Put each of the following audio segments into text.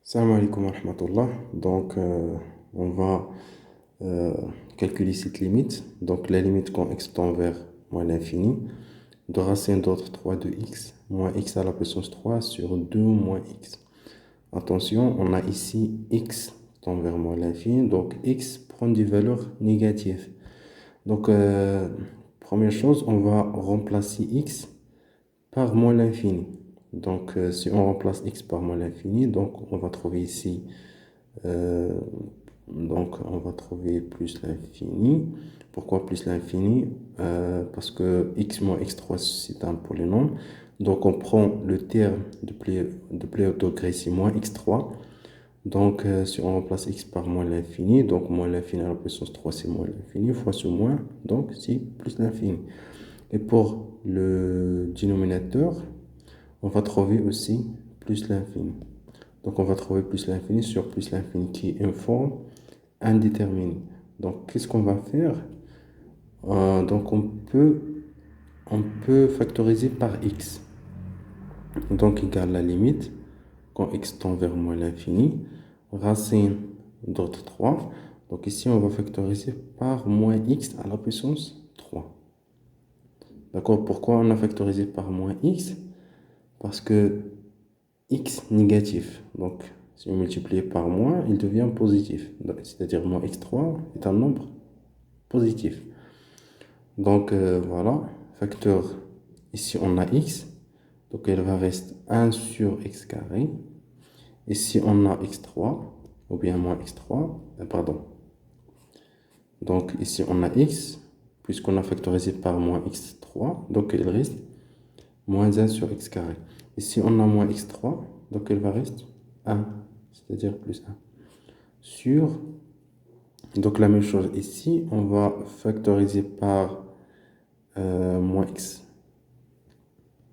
Salam alaikum wa rahmatullah. Donc, on va euh, calculer cette limite. Donc, la limite quand x tend vers moins l'infini de racine d'autre 3 de x moins x à la puissance 3 sur 2 moins x. Attention, on a ici x tend vers moins l'infini. Donc, x prend des valeurs négatives. Donc, première chose, on va remplacer x par moins l'infini. Donc, si on remplace x par moins l'infini, donc on va trouver ici, euh, donc on va trouver plus l'infini. Pourquoi plus l'infini? Parce que x moins x3 c'est un polynôme. Donc, on prend le terme de Pléotogrécie moins x3. Donc, si on remplace x par moins l'infini, donc moins l'infini à la puissance 3 c'est moins l'infini, fois ce moins, donc c'est plus l'infini. Et pour le dénominateur, on va trouver aussi plus l'infini. Donc, on va trouver plus l'infini sur plus l'infini qui est une forme indéterminée. Donc, qu'est-ce qu'on va faire? Donc, on peut factoriser par x. Donc, égale la limite, quand x tend vers moins l'infini, racine d'autre 3. Donc, ici, on va factoriser par moins x à la puissance 3. D'accord? Pourquoi on a factorisé par moins x? Parce que x négatif. Donc, si on multiplie par moins, il devient positif. C'est-à-dire moins x3 est un nombre positif. Donc, voilà, facteur, ici on a x. Donc, il va rester 1 sur x carré. Ici, on a x3, ou bien moins x3, pardon. Donc, ici, on a x, puisqu'on a factorisé par moins x3. Donc, il reste moins 1 sur x carré. Ici, on a moins x3, donc il va rester 1, c'est-à-dire plus 1. Sur, donc la même chose ici, on va factoriser par moins x.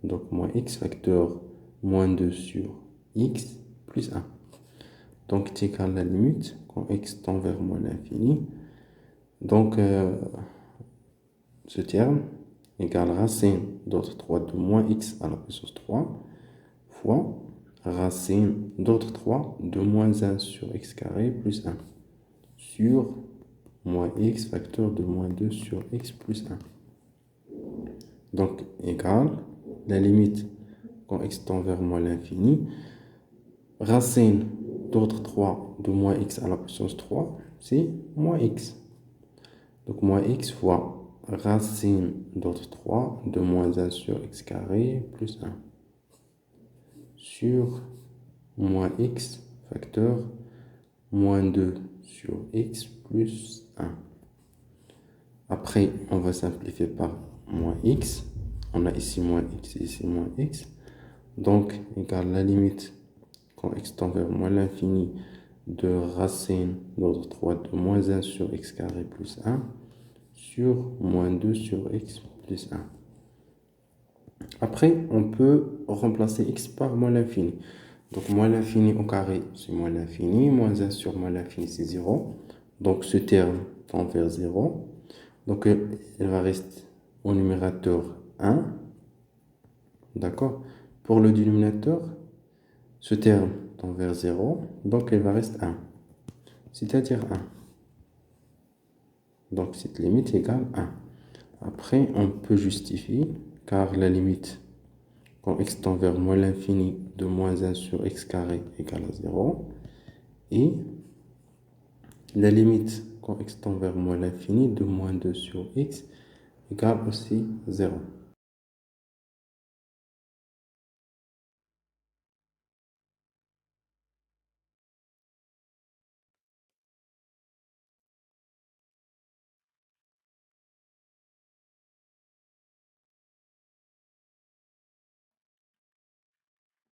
Donc moins x facteur moins 2 sur x plus 1. Donc c'est égal à la limite quand x tend vers moins l'infini. Donc ce terme égale racine d'autre 3 de moins x à la puissance 3 fois racine d'autre 3 de moins 1 sur x carré plus 1 sur moins x facteur de moins 2 sur x plus 1. Donc, égale la limite quand x tend vers moins l'infini. Racine d'autre 3 de moins x à la puissance 3, c'est moins x. Donc, moins x fois racine d'autre 3 de moins 1 sur x carré plus 1 sur moins x facteur moins 2 sur x plus 1. Après, on va simplifier par moins x. On a ici moins x et ici moins x. Donc, égale la limite quand x tend vers moins l'infini de racine d'autre 3 de moins 1 sur x carré plus 1 sur moins 2 sur x plus 1. Après, on peut remplacer x par moins l'infini. Donc, moins l'infini au carré, c'est moins l'infini. Moins 1 sur moins l'infini, c'est 0. Donc, ce terme tend vers 0. Donc, il va rester au numérateur 1. D'accord? Pour le dénominateur, ce terme tend vers 0. Donc, il va rester 1. C'est-à-dire 1. Donc, cette limite égale 1. Après, on peut justifier, car la limite, quand x tend vers moins l'infini de moins 1 sur x carré égale à 0. Et la limite, quand x tend vers moins l'infini de moins 2 sur x égale aussi 0.